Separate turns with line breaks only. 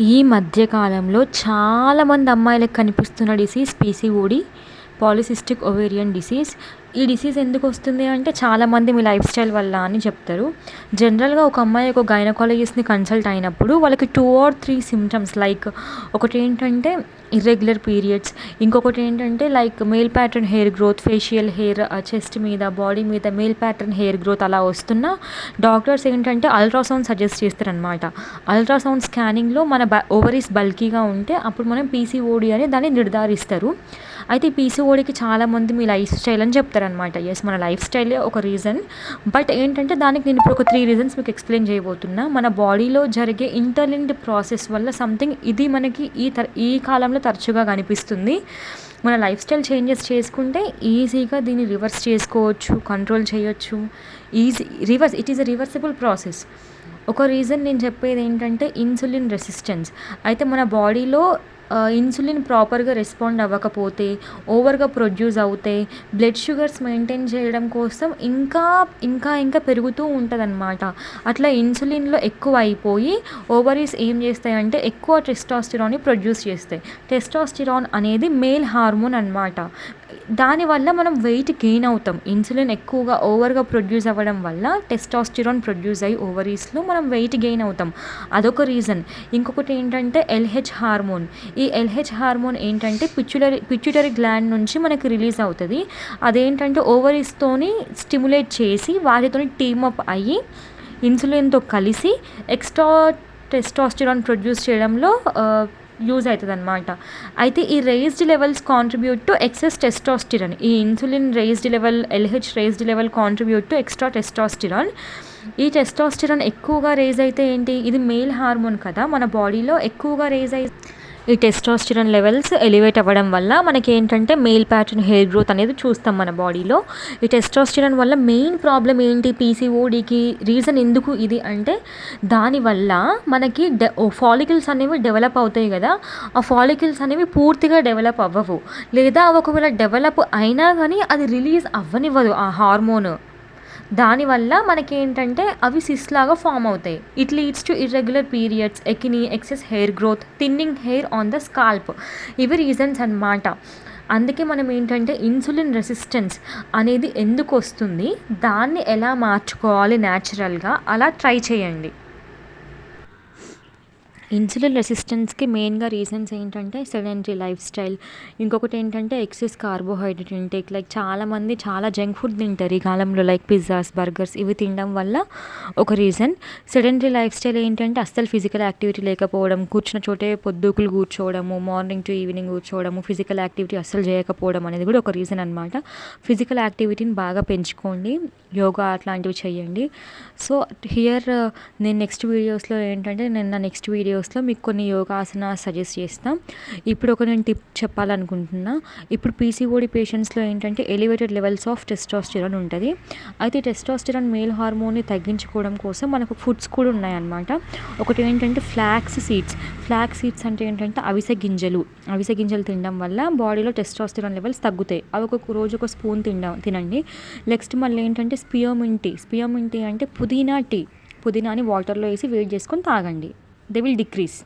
ఈ మధ్య కాలంలో చాలామంది అమ్మాయిలకు కనిపిస్తున్న disease PCOD, polycystic ovarian disease. ఈ డిసీజ్ ఎందుకు వస్తుంది అంటే చాలామంది మీ లైఫ్ స్టైల్ వల్ల అని చెప్తారు. జనరల్గా ఒక అమ్మాయి ఒక గైనకాలజిస్ట్ని కన్సల్ట్ అయినప్పుడు వాళ్ళకి 2 or 3 సిమ్టమ్స్ లైక్ ఒకటి ఏంటంటే ఇర్రెగ్యులర్ పీరియడ్స్, ఇంకొకటి ఏంటంటే like male pattern hair growth, facial hair, chest మీద బాడీ మీద మేల్ ప్యాటర్న్ హెయిర్ గ్రోత్ అలా వస్తున్నా డాక్టర్స్ ఏంటంటే అల్ట్రాసౌండ్ సజెస్ట్ చేస్తారనమాట. అల్ట్రాసౌండ్ స్కానింగ్లో మన ఓవరీస్ బల్కీగా ఉంటే అప్పుడు మనం పీసీఓడి అని దాన్ని నిర్ధారిస్తారు. అయితే ఈ పీసీఓడికి చాలామంది మీ లైఫ్ స్టైల్ అని చెప్తారనమాట. ఎస్, మన లైఫ్ స్టైలే ఒక రీజన్. బట్ ఏంటంటే దానికి నేను ఇప్పుడు ఒక 3 రీజన్స్ మీకు ఎక్స్ప్లెయిన్ చేయబోతున్నా. మన బాడీలో జరిగే ఇంటర్లింక్డ్ ప్రాసెస్ వల్ల సంథింగ్ ఇది మనకి ఈ కాలంలో తరచుగా కనిపిస్తుంది. మన లైఫ్ స్టైల్ చేంజెస్ చేసుకుంటే ఈజీగా దీన్ని రివర్స్ చేసుకోవచ్చు, కంట్రోల్ చేయొచ్చు. It is a reversible process. ఒక రీజన్ నేను చెప్పేది ఏంటంటే ఇన్సులిన్ రెసిస్టెన్స్. అయితే మన బాడీలో ఇన్సులిన్ ప్రాపర్గా రెస్పాండ్ అవ్వకపోతే, ఓవర్గా ప్రొడ్యూస్ అవుతే బ్లడ్ షుగర్స్ మెయింటైన్ చేయడం కోసం ఇంకా పెరుగుతూ ఉంటుందన్నమాట. అట్లా ఇన్సులిన్లో ఎక్కువ అయిపోయి ఓవరీస్ ఏం చేస్తాయంటే ఎక్కువ టెస్టోస్టిరాన్ని ప్రొడ్యూస్ చేస్తాయి. టెస్టోస్టిరాన్ అనేది మేల్ హార్మోన్ అన్నమాట. దానివల్ల మనం వెయిట్ గెయిన్ అవుతాం. ఇన్సులిన్ ఎక్కువగా ఓవర్గా ప్రొడ్యూస్ అవ్వడం వల్ల టెస్టోస్టిరాన్ ప్రొడ్యూస్ అయ్యి ఓవరీస్లో మనం వెయిట్ గెయిన్ అవుతాం. అదొక రీజన్. ఇంకొకటి ఏంటంటే ఎల్హెచ్ హార్మోన్. ఈ ఎల్హెచ్ హార్మోన్ ఏంటంటే పిట్యూటరీ గ్లాండ్ నుంచి మనకి రిలీజ్ అవుతుంది. అదేంటంటే ఓవరీస్తోని స్టిమ్యులేట్ చేసి వాటితోని టీమప్ అయ్యి ఇన్సులిన్తో కలిసి ఎక్స్ట్రా టెస్టోస్టిరాన్ ప్రొడ్యూస్ చేయడంలో యూజ్ అవుతుంది అనమాట. అయితే ఈ raised levels contribute to excess testosterone. ఈ insulin raised level, LH raised level contribute to extra testosterone. ఈ టెస్టోస్టిరాన్ ఎక్కువగా రేజ్ అయితే ఏంటి, ఇది మేల్ హార్మోన్ కదా, మన బాడీలో ఎక్కువగా రేజ్ అయి ఈ టెస్టోస్టిరాన్ లెవెల్స్ ఎలివేట్ అవ్వడం వల్ల మనకి ఏంటంటే మేల్ ప్యాటర్న్ హెయిర్ గ్రోత్ అనేది చూస్తాం మన బాడీలో. ఈ టెస్టోస్టిరాన్ వల్ల మెయిన్ ప్రాబ్లం ఏంటి, పీసీఓడికి రీజన్ ఎందుకు ఇది అంటే దానివల్ల మనకి ఫాలికల్స్ అనేవి డెవలప్ అవుతాయి కదా, ఆ ఫాలికల్స్ అనేవి పూర్తిగా డెవలప్ అవ్వవు, లేదా ఒకవేళ డెవలప్ అయినా కానీ అది రిలీజ్ అవ్వనివ్వదు ఆ హార్మోన్. దానివల్ల మనకేంటంటే అవి సిస్ట్ లాగా ఫామ్ అవుతాయి. It leads to irregular periods, acne, excess hair growth, thinning hair on the scalp. ఇవి రీజన్స్ అన్నమాట. అందుకే మనం ఏంటంటే ఇన్సులిన్ రెసిస్టెన్స్ అనేది ఎందుకు వస్తుంది, దాన్ని ఎలా మార్చుకోవాలి న్యాచురల్గా, అలా ట్రై చేయండి. ఇన్సులిన్ రెసిస్టెన్స్కి మెయిన్గా రీజన్స్ ఏంటంటే సెడెంటరీ లైఫ్ స్టైల్, ఇంకొకటి ఏంటంటే ఎక్సెస్ కార్బోహైడ్రేట్ ఇంటేక్. లైక్ చాలామంది చాలా జంక్ ఫుడ్ తింటారు ఈ కాలంలో, లైక్ పిజ్జాస్, బర్గర్స్, ఇవి తినడం వల్ల ఒక రీజన్. సెడెంటరీ లైఫ్ స్టైల్ ఏంటంటే అస్సలు ఫిజికల్ యాక్టివిటీ లేకపోవడం, కూర్చున్న చోటే పొద్దుకులు కూర్చోవడము, మార్నింగ్ టు ఈవినింగ్ కూర్చోవడము, ఫిజికల్ యాక్టివిటీ అస్సలు చేయకపోవడం అనేది కూడా ఒక రీజన్ అనమాట. ఫిజికల్ యాక్టివిటీని బాగా పెంచుకోండి, యోగా అట్లాంటివి చేయండి. సో హియర్ నేను నెక్స్ట్ వీడియోస్లో మీకు కొన్ని యోగాసన సజెస్ట్ చేస్తాం. ఇప్పుడు నేను టిప్ చెప్పాలనుకుంటున్నా. ఇప్పుడు పీసీఓడి పేషెంట్స్లో ఏంటంటే ఎలివేటెడ్ లెవెల్స్ ఆఫ్ టెస్టోస్టిరాన్ ఉంటుంది. అయితే టెస్టోస్టిరాన్ మేల్ హార్మోన్ని తగ్గించుకోవడం కోసం మనకు ఫుడ్స్ కూడా ఉన్నాయన్నమాట. ఒకటి ఏంటంటే ఫ్లాక్స్ సీడ్స్ అంటే ఏంటంటే అవిసె గింజలు తినడం వల్ల బాడీలో టెస్టోస్టిరాన్ లెవెల్స్ తగ్గుతాయి. అవి రోజు ఒక స్పూన్ తినండి. నెక్స్ట్ మళ్ళీ ఏంటంటే స్పియోమిన్ టీ అంటే పుదీనాని వాటర్లో వేసి వేడి చేసుకొని తాగండి. They will decrease.